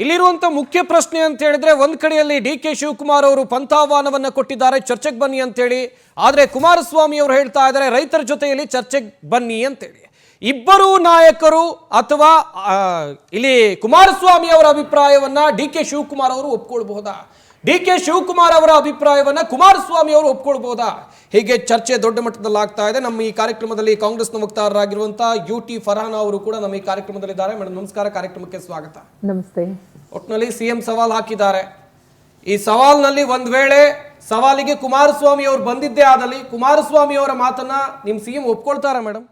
ಇಲ್ಲಿರುವಂತ ಮುಖ್ಯ ಪ್ರಶ್ನೆ ಅಂತ ಹೇಳಿದ್ರೆ ಒಂದ್ ಕಡೆಯಲ್ಲಿ ಡಿ.ಕೆ. ಶಿವಕುಮಾರ್ ಅವರು ಪಂಥಾಹ್ವಾನವನ್ನ ಕೊಟ್ಟಿದ್ದಾರೆ, ಚರ್ಚೆಗೆ ಬನ್ನಿ ಅಂತೇಳಿ. ಆದ್ರೆ ಕುಮಾರಸ್ವಾಮಿ ಅವರು ಹೇಳ್ತಾ ಇದ್ದಾರೆ ರೈತರ ಜೊತೆಯಲ್ಲಿ ಚರ್ಚೆಗೆ ಬನ್ನಿ ಅಂತೇಳಿ. ಇಬ್ಬರು ನಾಯಕರು ಅಥವಾ ಇಲ್ಲಿ ಕುಮಾರಸ್ವಾಮಿ ಅವರ ಅಭಿಪ್ರಾಯವನ್ನ ಡಿ.ಕೆ. ಶಿವಕುಮಾರ್ ಅವರು ಒಪ್ಕೊಳ್ಬಹುದಾ, ಡಿ.ಕೆ. ಶಿವಕುಮಾರ್ ಅವರ ಅಭಿಪ್ರಾಯವನ್ನ ಕುಮಾರಸ್ವಾಮಿ ಅವರು ಒಪ್ಕೊಳ್ಬಹುದಾ? ಹೀಗೆ ಚರ್ಚೆ ದೊಡ್ಡ ಮಟ್ಟದಲ್ಲಿ ಆಗ್ತಾ ಇದೆ. ನಮ್ಮ ಈ ಕಾರ್ಯಕ್ರಮದಲ್ಲಿ ಕಾಂಗ್ರೆಸ್ನ ವಕ್ತಾರರಾಗಿರುವಂತಹ ಯು.ಟಿ. ಫರ್ಹಾನಾ ಅವರು ಕೂಡ ನಮ್ಮ ಈ ಕಾರ್ಯಕ್ರಮದಲ್ಲಿದ್ದಾರೆ. ಮೇಡಮ್ ನಮಸ್ಕಾರ, ಕಾರ್ಯಕ್ರಮಕ್ಕೆ ಸ್ವಾಗತ. ನಮಸ್ತೆ. ಒಟ್ಟಿನಲ್ಲಿ ಸಿಎಂ ಸವಾಲ್ ಹಾಕಿದ್ದಾರೆ. ಈ ಸವಾಲ್ನಲ್ಲಿ ಒಂದ್ ವೇಳೆ ಸವಾಲಿಗೆ ಕುಮಾರಸ್ವಾಮಿ ಅವರು ಬಂದಿದ್ದೇ ಆದಲ್ಲಿ ಕುಮಾರಸ್ವಾಮಿ ಅವರ ಮಾತನ್ನ ನಿಮ್ ಸಿಎಂ ಒಪ್ಕೊಳ್ತಾರಾ ಮೇಡಮ್?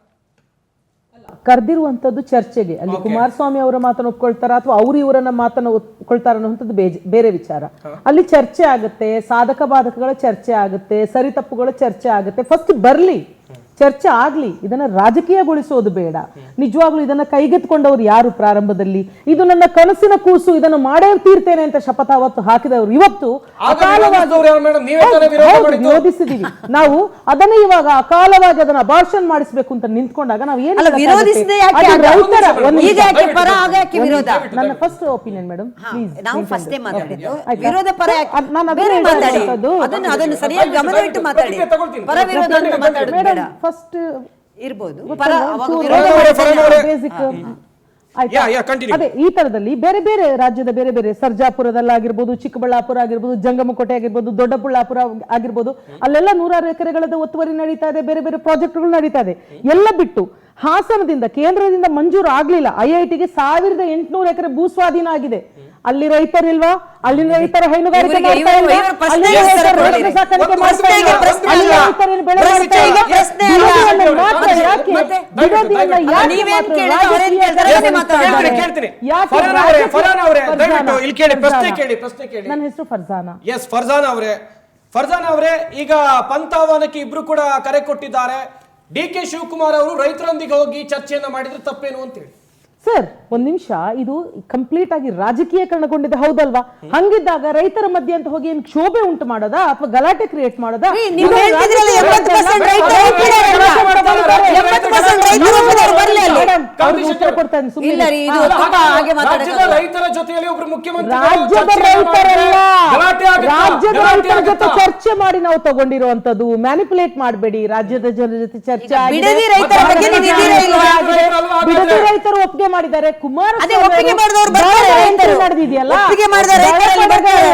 ಕರೆದಿರುವಂತದ್ದು ಚರ್ಚೆಗೆ, ಅಲ್ಲಿ ಕುಮಾರಸ್ವಾಮಿ ಅವರ ಮಾತನ್ನು ಒಪ್ಕೊಳ್ತಾರ ಅಥವಾ ಅವ್ರು ಇವರನ್ನ ಮಾತನ್ನು ಒಪ್ಕೊಳ್ತಾರ ಅನ್ನುವಂಥದ್ದು ಬೇರೆ ವಿಚಾರ. ಅಲ್ಲಿ ಚರ್ಚೆ ಆಗುತ್ತೆ, ಸಾಧಕ ಬಾಧಕಗಳ ಚರ್ಚೆ ಆಗುತ್ತೆ, ಸರಿ ತಪ್ಪುಗಳ ಚರ್ಚೆ ಆಗುತ್ತೆ. ಫಸ್ಟ್ ಬರ್ಲಿ, ಚರ್ಚೆ ಆಗ್ಲಿ. ಇದನ್ನ ರಾಜಕೀಯಗೊಳಿಸೋದು ಬೇಡ. ನಿಜವಾಗ್ಲೂ ಇದನ್ನ ಕೈಗೆತ್ಕೊಂಡವ್ರು ಯಾರು? ಪ್ರಾರಂಭದಲ್ಲಿ ಇದು ನನ್ನ ಕನಸಿನ ಕೂಸು, ಇದನ್ನು ಮಾಡೇ ತೀರ್ತೇನೆ ಅಂತ ಶಪಥ ಅವತ್ತು ಹಾಕಿದವರು ಇವತ್ತು ವಿರೋಧಿಸಿದೀವಿ. ನಾವು ಅದನ್ನ ಇವಾಗ ಅಕಾಲವಾಗಿ ಅದನ್ನ ಅಬಾರ್ಷನ್ ಮಾಡಿಸ್ಬೇಕು ಅಂತ ನಿಂತ್ಕೊಂಡಾಗ ನಾವು ಏನು ನನ್ನ first opinion madam please. First ಇರಬಹುದು ಅದೇ ಈ ತರದಲ್ಲಿ ಬೇರೆ ಬೇರೆ ರಾಜ್ಯದ ಬೇರೆ ಬೇರೆ ಸರ್ಜಾಪುರದಲ್ಲಾಗಿರ್ಬೋದು, ಚಿಕ್ಕಬಳ್ಳಾಪುರ ಆಗಿರ್ಬೋದು, ಜಂಗಮಕೋಟೆ ಆಗಿರ್ಬೋದು, ದೊಡ್ಡಬಳ್ಳಾಪುರ ಆಗಿರ್ಬೋದು, ಅಲ್ಲೆಲ್ಲ 100 ಎಕರೆಗಳದ ಒತ್ತುವರಿ ನಡೀತಾ ಇದೆ, ಬೇರೆ ಬೇರೆ ಪ್ರಾಜೆಕ್ಟ್ಗಳು ನಡೀತಾ ಇದೆ. ಎಲ್ಲ ಬಿಟ್ಟು ಹಾಸನದಿಂದ ಕೇಂದ್ರದಿಂದ ಮಂಜೂರು ಆಗ್ಲಿಲ್ಲ IITಗೆ 1800 ಎಕರೆ ಭೂಸ್ವಾಧೀನ ಆಗಿದೆ. ಅಲ್ಲಿ ರೈತರಿಲ್ವಾ? ಅಲ್ಲಿನ ರೈತರ ಹೈನುಗಾರಿಕೆ ನನ್ನ ಹೆಸರು ಫರ್ಜಾನಾ. ಎಸ್ ಫರ್ಜಾನಾ ಅವರೇ, ಈಗ ಪಂಥಾಹ್ವಾನಕ್ಕೆ ಇಬ್ರು ಕೂಡ ಕರೆ ಕೊಟ್ಟಿದ್ದಾರೆ. ಡಿ.ಕೆ. ಶಿವಕುಮಾರ್ ಅವರು ರೈತರೊಂದಿಗೆ ಹೋಗಿ ಚರ್ಚೆಯನ್ನ ಮಾಡಿದ್ರೆ ತಪ್ಪೇನು ಅಂತೇಳಿ. ಸರ್ ಒಂದ್ ನಿಮಿಷ, ಇದು ಕಂಪ್ಲೀಟ್ ಆಗಿ ರಾಜಕೀಯಕರಣಗೊಂಡಿದೆ, ಹೌದಲ್ವಾ? ಹಂಗಿದ್ದಾಗ ರೈತರ ಮಧ್ಯೆ ಅಂತ ಹೋಗಿ ಏನ್ ಕ್ಷೋಭೆ ಉಂಟು ಮಾಡೋದಾ ಅಥವಾ ಗಲಾಟೆ ಕ್ರಿಯೇಟ್ ಮಾಡೋದಾ? ಉತ್ತರ ಕೊಡ್ತಾನೆ ಸುಮ್ಮನೆ. ರೈತರ ಜೊತೆಯಲ್ಲಿ ಒಬ್ರು ಮುಖ್ಯಮಂತ್ರಿ ರಾಜ್ಯದ ರೈತರ ಜೊತೆ ಚರ್ಚೆ ಮಾಡಿ ನಾವು ತಗೊಂಡಿರುವಂತದ್ದು. ಮ್ಯಾನಿಪುಲೇಟ್ ಮಾಡಬೇಡಿ. ರಾಜ್ಯದ ಜನರ ಜೊತೆ ಚರ್ಚೆ ಆಗಿದೆ, ಬಿಡದಿ ರೈತರು ಒಪ್ಪಿಗೆ ಮಾಡಿದ್ದಾರೆ.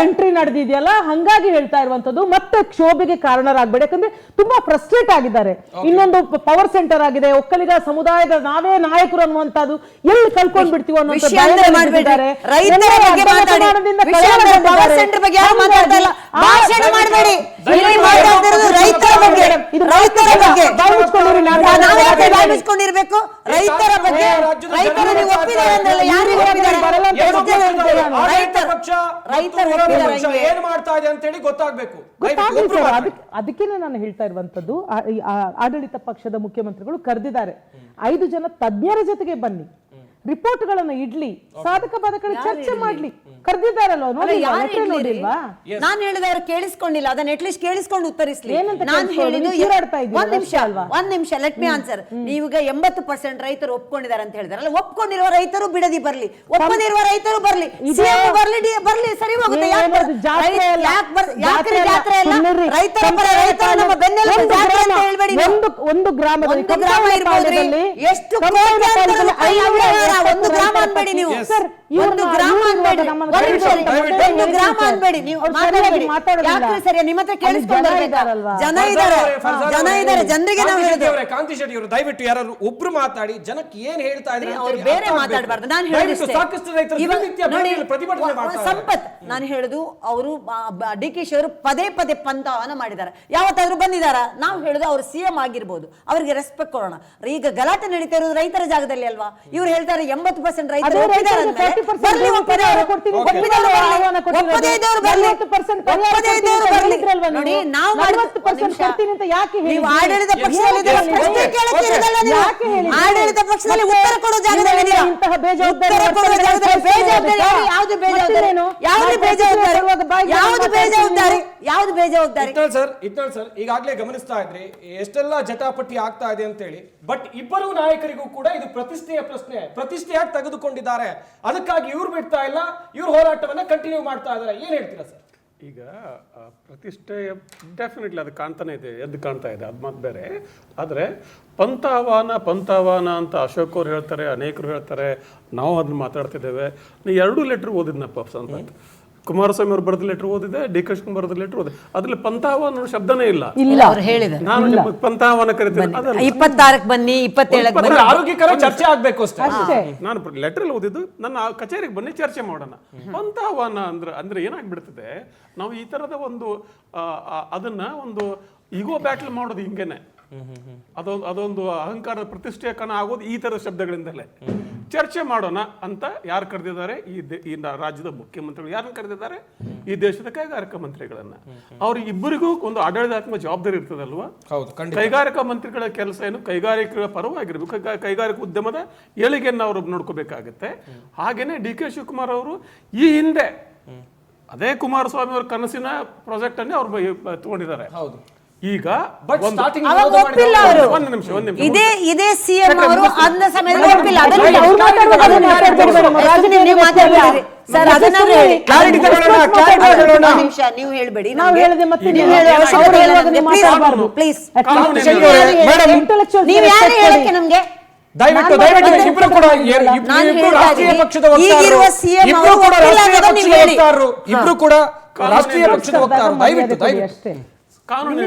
ಎಂಟ್ರಿ ನಡೆದಿದೆಯಲ್ಲ, ಹಂಗಾಗಿ ಹೇಳ್ತಾ ಇರುವಂತದ್ದು. ಮತ್ತೆ ಕ್ಷೋಭೆಗೆ ಕಾರಣರಾಗಬೇಡಿ, ಯಾಕಂದ್ರೆ ತುಂಬಾ ಫ್ರಸ್ಟ್ರೇಟ್ ಆಗಿದ್ದಾರೆ. ಇನ್ನೊಂದು ಪವರ್ ಸೆಂಟರ್ ಆಗಿದೆ, ಒಕ್ಕಲಿಗ ಸಮುದಾಯದ ನಾವೇ ನಾಯಕರು ಅನ್ನುವಂಥದ್ದು ಎಲ್ಲಿ ಕಲ್ಕೊಂಡ್ ಬಿಡ್ತೀವಿ ಅನ್ನುವಂಥ ಅದಕ್ಕೇನೆ ನಾನು ಹೇಳ್ತಾ ಇರುವಂತದ್ದು. ಆಡಳಿತ ಪಕ್ಷದ ಮುಖ್ಯಮಂತ್ರಿಗಳು ಕರೆದಿದ್ದಾರೆ. 5 ಜನ ತಜ್ಞರ ಜೊತೆಗೆ ಬನ್ನಿ, ರಿಪೋರ್ಟ್ ಗಳನ್ನ ಇಡ್ಲಿ, ಸಾಧಕ ಬಾಧಕಗಳ ಚರ್ಚೆ ಮಾಡ್ಲಿ. ಕರೆದಿದ್ದಾರಲ್ವಾ? ನೋಡಿಲ್ವಾ? ನಾನು ಹೇಳಿದ ಅವರು ಕೇಳಿಸ್ಕೊಂಡಿಲ್ಲ. ಅದನ್ನ ಅಟ್ಲೀಸ್ಟ್ ಕೇಳಿಸ್ಕೊಂಡು ಉತ್ತರಿಸಲಿ. ನಾನು ಹೇಳಿದ್ದು ಒಂದ್ ನಿಮಿಷ ಲೆಟ್ ಮಿ ಆನ್ಸರ್. ನೀವೀಗ 80% ರೈತರು ಒಪ್ಕೊಂಡಿದ್ದಾರೆ ಅಂತ ಹೇಳಿದಾರಲ್ಲ, ಒಪ್ಕೊಂಡಿರುವ ರೈತರು ಬಿಡದಿ ಬರ್ಲಿ, ಒಪ್ಪದಿರುವ ರೈತರು ಬರ್ಲಿ, ಬರ್ಲಿ, ಸರಿ ಹೋಗುತ್ತೆ. ಯಾಕ್ರಿ ಜಾತ್ರೆ ಎಲ್ಲ ರೈತರ ಪರ, ರೈತರು ನಮ್ಮ ಬೆನ್ನೆಲುಬು ಜಾತ್ರೆ ಅಂತ ಹೇಳ್ಬೇಡಿ. ಒಂದು ಗ್ರಾಮ ಇರ್ಬೋದ್ರಿ, ಎಷ್ಟು ಒಂದು ಗ್ರಾಮ ಅನ್ಬೇಡಿ ನೀವು. ಒಂದು ಗ್ರಾಮ ಅನ್ಬೇಡಿ, ಒಂದು ಗ್ರಾಮ ಅನ್ಬೇಡಿ ನೀವು. ಯಾಕ್ರಿ ಸರಿ, ನಿಮ್ಮ ಹತ್ರ ಕೇಳಿಸ್ಕೊಂಡು ಜನ ಇದ್ದಾರೆ, ಜನರಿಗೆ ನಾವು ಹೇಳಿದ್ದೇವೆ. ಕಾಂತಿ ಶೆಟ್ಟಿ ಅವರು ದಯವಿಟ್ಟು ಯಾರು ಒಬ್ರು ಮಾತಾಡಿ, ಜನಕ್ಕೆ ಏನ್ ಹೇಳ್ತಾ ಇದ್ರೆ ಅವ್ರು ಬೇರೆ ಮಾತಾಡಬಾರ್ದು. ನಾನು ಹೇಳಿದ್ದು ಸಂಪತ್, ನಾನು ಹೇಳುದು ಅವರು ಡಿ.ಕೆ. ಶಿ ಅವರು ಪದೇ ಪದೇ ಪಂಥಾಹ್ವಾನ ಮಾಡಿದ್ದಾರೆ. ಯಾವತ್ತಾದ್ರೂ ಬಂದಿದಾರ? ನಾವು ಹೇಳುದು ಅವರು ಸಿಎಂ ಆಗಿರ್ಬೋದು, ಅವರಿಗೆ ರೆಸ್ಪೆಕ್ಟ್ ಕೊಡೋಣ. ಈಗ ಗಲಾಟೆ ನಡೀತಾ ಇರೋದು ರೈತರ ಜಾಗದಲ್ಲಿ ಅಲ್ವಾ? ಇವ್ರು ಹೇಳ್ತಾರೆ 80% ರೈತರು ಆಡಳಿತ ಪಕ್ಷದಲ್ಲಿ ಉತ್ತರ ಕೊಡೋ ಜಾಗದಲ್ಲಿ ಯಾವ್ದು ಬೇಜವಾಬ್ದಾರಿ? ಯಾವ್ದು ಬೇಜವಾಬ್ದಾರಿ? ಇಟ್ನಳ್ ಸರ್ ಈಗಾಗಲೇ ಗಮನಿಸ್ತಾ ಇದ್ರಿ ಎಷ್ಟೆಲ್ಲ ಜಟಾಪಟಿ ಆಗ್ತಾ ಇದೆ ಅಂತ ಹೇಳಿ. ಬಟ್ ಇಬ್ಬರು ನಾಯಕರಿಗೂ ಕೂಡ ಇದು ಪ್ರತಿಷ್ಠೆಯ ಪ್ರಶ್ನೆ, ಪ್ರತಿಷ್ಠೆಯಾಗಿ ತೆಗೆದುಕೊಂಡಿದ್ದಾರೆ. ಅದಕ್ಕಾಗಿ ಇವ್ರು ಬಿಡ್ತಾ ಇಲ್ಲ, ಇವ್ರ ಹೋರಾಟವನ್ನ ಕಂಟಿನ್ಯೂ ಮಾಡ್ತಾ ಇದ್ದಾರೆ. ಏನ್ ಹೇಳ್ತೀರಾ ಸರ್? ಈಗ ಪ್ರತಿಷ್ಠೆ ಡೆಫಿನೆಟ್ಲಿ ಅದು ಕಾಣ್ತಾನೆ ಇದೆ, ಎದ್ದು ಕಾಣ್ತಾ ಇದೆ, ಅದು ಮಾತು ಬೇರೆ. ಆದರೆ ಪಂಥಾಹ್ವಾನ ಅಂತ ಅಶೋಕ್ ಅವ್ರು ಹೇಳ್ತಾರೆ, ಅನೇಕರು ಹೇಳ್ತಾರೆ, ನಾವು ಅದನ್ನ ಮಾತಾಡ್ತಿದ್ದೇವೆ. ನೀವು 2 ಲೆಟರ್ ಓದಿದ್ನಪ್ಪ ಸಂಪತ್. ಕುಮಾರಸ್ವಾಮಿ ಅವ್ರು ಬರೆದ ಲೆಟರ್ ಓದಿದೆ, ಡಿ ಕೆ ಶಿವಕುಮಾರ್ ಬರೆದ ಲೆಟರ್ ಓದಿದೆ. ಅದ್ರಲ್ಲಿ ಪಂಥಾಹ್ವಾನ ಶಬ್ದನೇ ಇಲ್ಲ. ಅವ್ರು ಹೇಳಿದ್ದಾರೆ ನಾನು ನಿಮಗೆ ಪಂಥಾಹ್ವಾನ ಕರಿತೀನಿ, 26ಕ್ಕೆ ಬನ್ನಿ, 27ಕ್ಕೆ ಬನ್ನಿ, ಆರೋಗ್ಯಕರ ಚರ್ಚೆ ಆಗ್ಬೇಕು ಅಷ್ಟೇ. ನಾನು ಲೆಟರ್ ಓದಿದ್ದು ನನ್ನ ಕಚೇರಿಗೆ ಬನ್ನಿ ಚರ್ಚೆ ಮಾಡೋಣ. ಪಂಥಾಹ್ವಾನ ಅಂದ್ರೆ ಏನಾಗ್ಬಿಡ್ತದೆ, ನಾವು ಈ ತರದ ಒಂದು ಅದನ್ನ ಒಂದು ಈಗೋ ಬ್ಯಾಟಲ್ ಮಾಡೋದು ಹಿಂಗೇನೆ. ಅದೊಂದು ಅಹಂಕಾರದ ಪ್ರತಿಷ್ಠೆಯ ಕಣ ಆಗೋದು ಈ ತರದ ಶಬ್ದಗಳಿಂದಲೇ. ಚರ್ಚೆ ಮಾಡೋಣ ಅಂತ ಯಾರು ಕರೆದಿದ್ದಾರೆ? ಈ ರಾಜ್ಯದ ಮುಖ್ಯಮಂತ್ರಿಗಳು ಯಾರನ್ನ ಕರೆದಿದ್ದಾರೆ? ಈ ದೇಶದ ಕೈಗಾರಿಕಾ ಮಂತ್ರಿಗಳನ್ನ. ಅವ್ರಿಗೆ ಇಬ್ಬರಿಗೂ ಒಂದು ಆಡಳಿತಾತ್ಮಕ ಜವಾಬ್ದಾರಿ ಇರ್ತದಲ್ವಾ? ಕೈಗಾರಿಕಾ ಮಂತ್ರಿಗಳ ಕೆಲಸ ಏನು? ಕೈಗಾರಿಕೆಗಳ ಪರವಾಗಿರ್ಬೇಕು, ಕೈಗಾರಿಕಾ ಉದ್ಯಮದ ಏಳಿಗೆಯನ್ನು ಅವರು ನೋಡ್ಕೋಬೇಕಾಗತ್ತೆ. ಹಾಗೇನೆ ಡಿ ಕೆ ಶಿವಕುಮಾರ್ ಅವರು ಈ ಹಿಂದೆ ಅದೇ ಕುಮಾರಸ್ವಾಮಿ ಅವರ ಕನಸಿನ ಪ್ರಾಜೆಕ್ಟ್ ಅನ್ನೇ ಅವ್ರು ತಗೊಂಡಿದ್ದಾರೆ. ಈಗ ಒಂದು ನಿಮಿಷ ಇದೇ ಸಿಎಂ ಅವರು ಅದನ್ನ ಸಮಯದಲ್ಲಿ ಒಪ್ಪಿಲ್ಲ. ನೀವು ಹೇಳ್ಬೇಡಿ, ಪ್ಲೀಸ್. ನೀವು ಯಾರು ಹೇಳಕ್ಕೆ ನಮ್ಗೆ? ದಯವಿಟ್ಟು ಇಬ್ರು ಕೂಡ ರಾಷ್ಟ್ರೀಯ ಪಕ್ಷದ ವಕ್ತಾರರು. ದಯವಿಟ್ಟು ಕಾನೂನು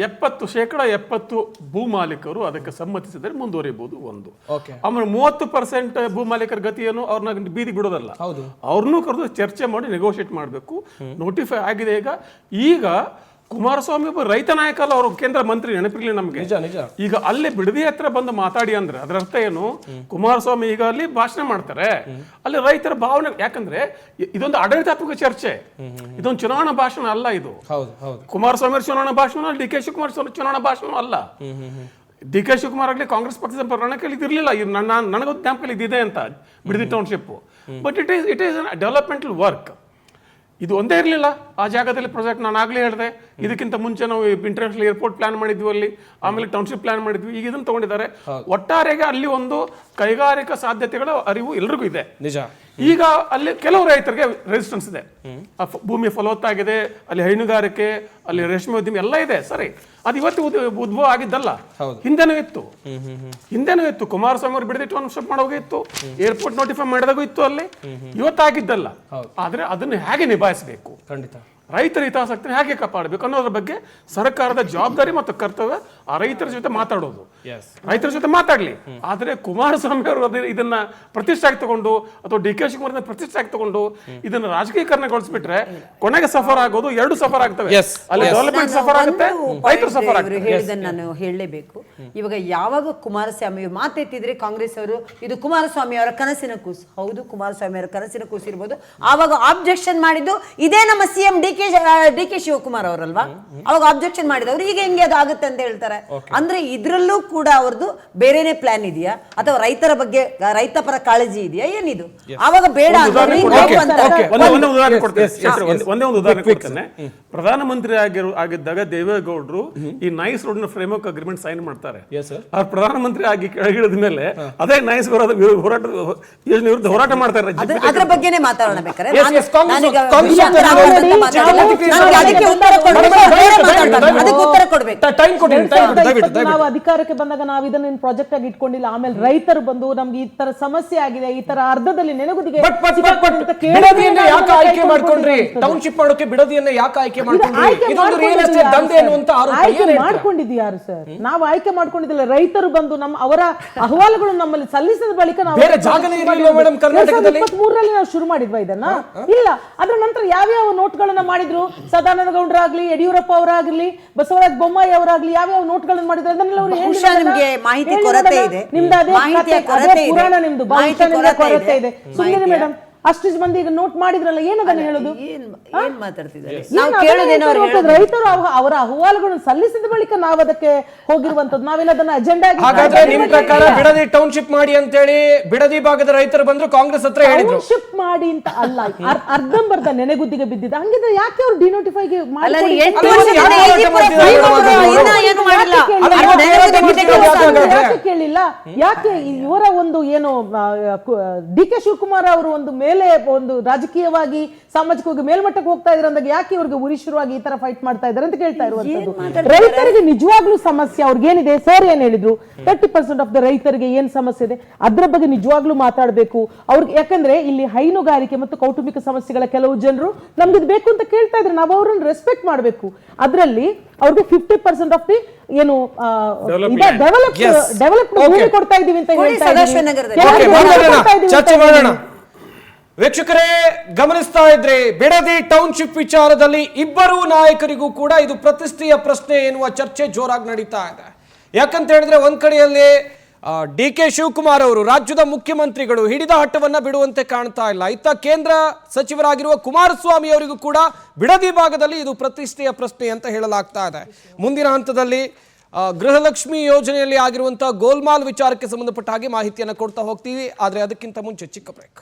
70% ಭೂ ಮಾಲೀಕರು ಅದಕ್ಕೆ ಸಮ್ಮತಿಸಿದರೆ ಮುಂದುವರಿಯಬಹುದು. ಒಂದು ಆಮೇಲೆ 30% ಭೂ ಮಾಲೀಕರ ಗತಿ ಏನು, ಅವ್ರನ್ನ ಬೀದಿ ಬಿಡೋದಲ್ಲ, ಅವ್ರನ್ನೂ ಕರೆದು ಚರ್ಚೆ ಮಾಡಿ ನೆಗೋಷಿಯೇಟ್ ಮಾಡಬೇಕು. ನೋಟಿಫೈ ಆಗಿದೆ. ಈಗ ಕುಮಾರಸ್ವಾಮಿ ಒಬ್ಬ ರೈತ ನಾಯಕ ಅಲ್ಲ, ಅವರು ಕೇಂದ್ರ ಮಂತ್ರಿ, ನೆನಪಿರ್ಲಿ ನಮ್ಗೆ. ಈಗ ಅಲ್ಲಿ ಬಿಡದಿ ಹತ್ರ ಬಂದು ಮಾತಾಡಿ ಅಂದ್ರೆ ಅದರ ಅರ್ಥ ಏನು? ಕುಮಾರಸ್ವಾಮಿ ಈಗ ಅಲ್ಲಿ ಭಾಷಣ ಮಾಡ್ತಾರೆ, ಅಲ್ಲಿ ರೈತರ ಭಾವನೆ. ಯಾಕಂದ್ರೆ ಇದೊಂದು ಆಡಳಿತಾತ್ಮಕ ಚರ್ಚೆ, ಇದೊಂದು ಚುನಾವಣಾ ಭಾಷಣ ಅಲ್ಲ. ಇದು ಕುಮಾರಸ್ವಾಮಿ ಅವ್ರ ಚುನಾವಣಾ ಭಾಷಣ, ಡಿ ಕೆ ಶಿವಕುಮಾರ್ ಚುನಾವಣಾ ಭಾಷಣ ಅಲ್ಲ. ಡಿ ಕೆ ಶಿವಕುಮಾರ್ ಆಗಲಿ ಕಾಂಗ್ರೆಸ್ ಪಕ್ಷದ ಪ್ರಣಾಳಿಕೆಯಲ್ಲಿ ಇದಿರಲಿಲ್ಲ. ನನಗೊಂದು ಜ್ಞಾಪಕದಲ್ಲಿ ಇದಿದೆ ಅಂತ, Bidadi township. But it is developmental work. ಇದು ಒಂದೇ ಇರಲಿಲ್ಲ ಆ ಜಾಗದಲ್ಲಿ ಪ್ರಾಜೆಕ್ಟ್. ನಾನು ಆಗಲೇ ಹೇಳಿದೆ, ಇದಕ್ಕಿಂತ ಮುಂಚೆ ನಾವು ಇಂಟರ್ನ್ಯಾಷನಲ್ ಏರ್ಪೋರ್ಟ್ ಪ್ಲಾನ್ ಮಾಡಿದ್ವಿ ಅಲ್ಲಿ, ಆಮೇಲೆ ಟೌನ್ಶಿಪ್ ಪ್ಲಾನ್ ಮಾಡಿದ್ವಿ. ಈಗ ಇದನ್ನು ತಗೊಂಡಿದ್ದಾರೆ. ಒಟ್ಟಾರೆಗೆ ಅಲ್ಲಿ ಒಂದು ಕೈಗಾರಿಕಾ ಸಾಧ್ಯತೆಗಳ ಅರಿವು ಎಲ್ರಿಗೂ ಇದೆ. ನಿಜ. ಈಗ ಅಲ್ಲಿ ಕೆಲವು ರೈತರಿಗೆ ರೆಸಿಸ್ಟೆನ್ಸ್ ಇದೆ. ಭೂಮಿ ಫಲವತ್ತಾಗಿದೆ, ಅಲ್ಲಿ ಹೈನುಗಾರಿಕೆ, ಅಲ್ಲಿ ರೇಷ್ಮೆ ಉದ್ಯಮ ಎಲ್ಲ ಇದೆ. ಸರಿ, ಅದು ಇವತ್ತು ಉದ್ಭವ ಆಗಿದ್ದಲ್ಲ, ಹಿಂದೆನೂ ಇತ್ತು. ಕುಮಾರಸ್ವಾಮಿ ಅವರು ಬಿಡದಿ ಟೌನ್ಶಿಪ್ ಮಾಡೋಗಿತ್ತು, ಏರ್ಪೋರ್ಟ್ ನೋಟಿಫೈ ಮಾಡಿದಾಗೂ ಇತ್ತು, ಅಲ್ಲಿ ಇವತ್ತಾಗಿದ್ದಲ್ಲ. ಆದ್ರೆ ಅದನ್ನು ಹೇಗೆ ನಿಭಾಯಿಸಬೇಕು, ಖಂಡಿತ ರೈತರ ಹಿತಾಸಕ್ತಿನ ಹೇಗೆ ಕಾಪಾಡಬೇಕು ಅನ್ನೋದ್ರ ಬಗ್ಗೆ ಸರ್ಕಾರದ ಜವಾಬ್ದಾರಿ ಮತ್ತು ಕರ್ತವ್ಯ. ಆ ರೈತರ ಜೊತೆ ಮಾತಾಡೋದು, ರೈತರ ಜೊತೆ ಮಾತಾಡ್ಲಿ. ಆದ್ರೆ ಕುಮಾರಸ್ವಾಮಿ ಅವರು ಇದನ್ನ ಪ್ರತಿಷ್ಠಾಗಿ ತಗೊಂಡು ಅಥವಾ ಡಿ ಕೆ ಶಿವಕುಮಾರ್ ಪ್ರತಿಷ್ಠಾಗಿ ತಗೊಂಡು ಇದನ್ನ ರಾಜಕೀಯಕರಣಗೊಳಿಸ್ಬಿಟ್ರೆ ಕೊನೆಗೆ ಸಫರ್ ಆಗೋದು, 2 ಸಫರ್ ಆಗ್ತವೆ. ಅಲ್ಲಿ ಡೆವಲಪ್ಮೆಂಟ್ ಸಫರ್ ಆಗುತ್ತೆ, ರೈತರು ಸಫರ್ ಆಗುತ್ತೆ. ಹೇಳಿದನ್ನು ನಾನು ಹೇಳಲೇಬೇಕು. ಇವಾಗ ಯಾವಾಗ ಕುಮಾರಸ್ವಾಮಿ ಮಾತೆತ್ತಿದ್ರೆ ಕಾಂಗ್ರೆಸ್ ಅವರು ಇದು ಕುಮಾರಸ್ವಾಮಿ ಅವರ ಕನಸಿನ ಕೂಸು, ಹೌದು ಕುಮಾರಸ್ವಾಮಿ ಅವರ ಕನಸಿನ ಕೂಸು ಇರ್ಬೋದು. ಆವಾಗ ಆಬ್ಜೆಕ್ಷನ್ ಮಾಡಿದ್ದು ಇದೇ ನಮ್ಮ ಸಿಎಂ ಡಿ ಕೆ ಶಿವಕುಮಾರ್ ಅವರಲ್ವಾ? ಅವಾಗ ಆಬ್ಜೆಕ್ಷನ್ ಮಾಡಿದವರು ಈಗ ಹೆಂಗೆ ಅದು ಆಗುತ್ತೆ ಅಂತ ಹೇಳ್ತಾರೆ. ಅಂದ್ರೆ ಇದ್ರಲ್ಲೂ ಕೂಡ ಅವ್ರದ್ದು ಬೇರೆನೆ ಪ್ಲಾನ್ ಇದೆಯಾ, ಅಥವಾ ರೈತರ ಬಗ್ಗೆ ರೈತ ಪರ ಕಾಳಜಿ ಇದೆಯಾ, ಏನಿದು? ಆವಾಗ ಬೇಡ ಒಂದೇ ಒಂದು ಉದಾಹರಣೆ ಕೊಡ್ತೇನೆ. ಪ್ರಧಾನಮಂತ್ರಿ ಆಗಿದ್ದಾಗ ದೇವೇಗೌಡರು ಈ ನೈಸ್ ರೋಡ್ ನ ಫ್ರೇಮ್ವರ್ಕ್ ಅಗ್ರಿಮೆಂಟ್ ಸೈನ್ ಮಾಡ್ತಾರೆ. ಅವ್ರು ಪ್ರಧಾನಮಂತ್ರಿ ಆಗಿ ಕೆಳಗಿಳಿದ ಮೇಲೆ ಅದೇ ನೈಸ್ ವಿರುದ್ಧ ಹೋರಾಟ ಮಾಡ್ತಾರೆ. ಅದ್ರ ಬಗ್ಗೆನೇ ಮಾತಾಡೋಣ ಬೇಕಾದ್ರೆ. ನಾವು ಅಧಿಕಾರಕ್ಕೆ ಬಂದಾಗ ನಾವು ಇದನ್ನ ಪ್ರಾಜೆಕ್ಟ್ ಆಗಿ ಇಟ್ಕೊಂಡಿಲ್ಲ. ಆಮೇಲೆ ರೈತರು ಬಂದು ನಮ್ಗೆ ಈ ತರ ಸಮಸ್ಯೆ ಆಗಿದೆ, ಈ ತರ ಅರ್ಧದಲ್ಲಿ ನೆನಗುದಿಗೆ ಆಯ್ಕೆ ಮಾಡ್ಕೊಂಡ್ರಿ, ಟೌನ್ಶಿಪ್ ಮಾಡೋಕೆ ಬಿಡದಿಯನ್ನ ಯಾಕೆ ಆಯ್ಕೆ ಮಾಡ್ಕೊಂಡಿದ್ಯಾರು ಸರ್? ನಾವು ಆಯ್ಕೆ ಮಾಡ್ಕೊಂಡಿದ್ದಿಲ್ಲ. ರೈತರು ಬಂದು ನಮ್ಮ ಅವರ ಅಹವಾಲುಗಳು ನಮ್ಮಲ್ಲಿ ಸಲ್ಲಿಸಿದ ಬಳಿಕ ನಾವು 23ರಲ್ಲಿ ನಾವು ಶುರು ಮಾಡಿದ್ವಾ ಇದನ್ನ? ಇಲ್ಲ. ಅದ್ರ ನಂತರ ಯಾವ್ಯಾವ ನೋಟ್ಗಳನ್ನ ಮಾಡಿದ್ರು, ಸದಾನಂದ ಗೌಡರಾಗ್ಲಿ, ಯಡಿಯೂರಪ್ಪ ಅವರಾಗ್ಲಿ, ಬಸವರಾಜ ಬೊಮ್ಮಾಯಿ ಅವರಾಗ್ಲಿ, ಯಾವ್ಯಾವ ನೋಟ್ಗಳನ್ನ ಮಾಡಿದ್ರು ಅದನ್ನೆಲ್ಲ ಅವರು ಮಾಹಿತಿ ಕೊರತೆ ಇದೆ. ನಿಮ್ದು ಅದೇ ಪುರಾಣ, ನಿಮ್ದು ಕೊರತೆ ಇದೆ. ಸುಮ್ಮನೆ ಮೇಡಮ್, ಅಷ್ಟು ಮಂದಿ ಈಗ ನೋಟ್ ಮಾಡಿದ್ರಲ್ಲ, ಏನದನ್ನ ಹೇಳುದು? ಏನ್ ಮಾತಾಡ್ತಿದ್ದಾರೆ? ನಾವು ಕೇಳೋದೇನೋ ಅವ್ರು ಹೇಳೋದು. ರೈತರು ಅವರ ಅಹವಾಲುಗಳನ್ನು ಸಲ್ಲಿಸಿದ ಬಳಿಕ ನಾವು ಅದಕ್ಕೆ ಹೋಗಿರುವಂತದ್ದು, ನಾವೇನು ಅದನ್ನ ಅಜೆಂಡಾ ಹಾಗಾದ್ರೆ ನಿಮ್ ಪ್ರಕಾರ ಬಿಡದಿ ಟೌನ್ಶಿಪ್ ಮಾಡಿ ಅಂತೇಳಿ ಬಿಡದಿ ಭಾಗದ ರೈತರು ಬಂದ್ರು ಕಾಂಗ್ರೆಸ್ ಹತ್ರ ಹೇಳಿದ್ರು. ಟೌನ್ಶಿಪ್ ಮಾಡಿ ಅಂತ ಅಲ್ಲ, ಅರ್ಧಂಬರ್ಧ ನೆನೆಗುದ್ದಿಗೆ ಬಿದ್ದಿದೆ. ಹಂಗಿದ್ರೆ ಯಾಕೆ ಅವ್ರು ಡಿನೋಟಿಫೈಗೆ ಅಲ್ಲ, ಮಾಡಿ 8 ವರ್ಷದಿಂದ AG ಇನ್ನ ಏನು ಮಾಡಿಲ್ಲ. ಯಾಕೆ ಕೇಳಿಲ್ಲ? ಯಾಕೆ ಇವರ ಒಂದು ಏನು DK ಶಿವಕುಮಾರ್ ಅವರು ಒಂದು ಮೇಲೆ ಒಂದು ರಾಜಕೀಯವಾಗಿ ಸಾಮಾಜಿಕವಾಗಿ ಮೇಲ್ಮಟ್ಟಕ್ಕೆ ಹೋಗ್ತಾ ಇದ್ರೆ ಅಂದಾಗ ಯಾಕೆ ಇವ್ರಿಗೆ ಉರಿ ಶುರುವಾಗಿ ಈ ತರ ಫೈಟ್ ಮಾಡ್ತಾ ಇದ್ದಾರೆ ಅಂತ ಕೇಳ್ತಾ ಇರುವಂತದ್ದು. ರೈತರಿಗೆ ನಿಜವಾಗ್ಲೂ ಸಮಸ್ಯೆ ಅವ್ರಿಗೆ ಏನಿದೆ? ಸರ್ ಏನ್ ಹೇಳಿದ್ರು, 30% ಆಫ್ ದ ರೈತರಿಗೆ ಏನ್ ಸಮಸ್ಯೆ ಇದೆ ಅದ್ರ ಬಗ್ಗೆ ನಿಜವಾಗ್ಲೂ ಮಾತಾಡ್ಬೇಕು ಅವ್ರಿಗೆ. ಯಾಕಂದ್ರೆ ಇಲ್ಲಿ ಹೈನುಗಾರಿಕೆ ಮತ್ತು ಕೌಟುಂಬಿಕ ಸಮಸ್ಯೆಗಳ ಕೆಲವು ಜನರು ನಮ್ಗೆ ಇದು ಬೇಕು ಅಂತ ಕೇಳ್ತಾ ಇದ್ರೆ ನಾವು ಅವ್ರನ್ನ ರೆಸ್ಪೆಕ್ಟ್ ಮಾಡಬೇಕು. ಅದ್ರಲ್ಲಿ ಅವ್ರಿಗೆ 50% ಆಫ್ ದಿ ಏನು ಡೆವಲಪ್ ಕೊಡ್ತಾ ಇದೀವಿ ಅಂತ ಚರ್ಚೆ ಮಾಡೋಣ. ವೀಕ್ಷಕರೇ, ಗಮನಿಸ್ತಾ ಇದ್ರೆ ಬಿಡದಿ ಟೌನ್ಶಿಪ್ ವಿಚಾರದಲ್ಲಿ ಇಬ್ಬರು ನಾಯಕರಿಗೂ ಕೂಡ ಇದು ಪ್ರತಿಷ್ಠೆಯ ಪ್ರಶ್ನೆ ಎನ್ನುವ ಚರ್ಚೆ ಜೋರಾಗಿ ನಡೀತಾ ಇದೆ. ಯಾಕಂತ ಹೇಳಿದ್ರೆ ಒಂದ್ ಕಡೆಯಲ್ಲಿ DK ಶಿವಕುಮಾರ್ ಅವರು ರಾಜ್ಯದ ಮುಖ್ಯಮಂತ್ರಿಗಳು ಹಿಡಿದ ಹಠವನ್ನ ಬಿಡುವಂತೆ ಕಾಣ್ತಾ ಇಲ್ಲ. ಇತ್ತ ಕೇಂದ್ರ ಸಚಿವರಾಗಿರುವ ಕುಮಾರಸ್ವಾಮಿ ಅವರಿಗೂ ಕೂಡ ಬಿಡದಿ ಭಾಗದಲ್ಲಿ ಇದು ಪ್ರತಿಷ್ಠೆಯ ಪ್ರಶ್ನೆ ಅಂತ ಹೇಳಲಾಗ್ತಾ ಇದೆ. ಮುಂದಿನ ಹಂತದಲ್ಲಿ ಗೃಹಲಕ್ಷ್ಮಿ ಯೋಜನೆಯಲ್ಲಿ ಆಗಿರುವಂತಹ ಗೋಲ್ಮಾಲ್ ವಿಚಾರಕ್ಕೆ ಸಂಬಂಧಪಟ್ಟ ಹಾಗೆ ಮಾಹಿತಿಯನ್ನು ಕೊಡ್ತಾ ಹೋಗ್ತೀವಿ. ಆದ್ರೆ ಅದಕ್ಕಿಂತ ಮುಂಚೆ ಚಿಕ್ಕ ಬ್ರೇಕ್.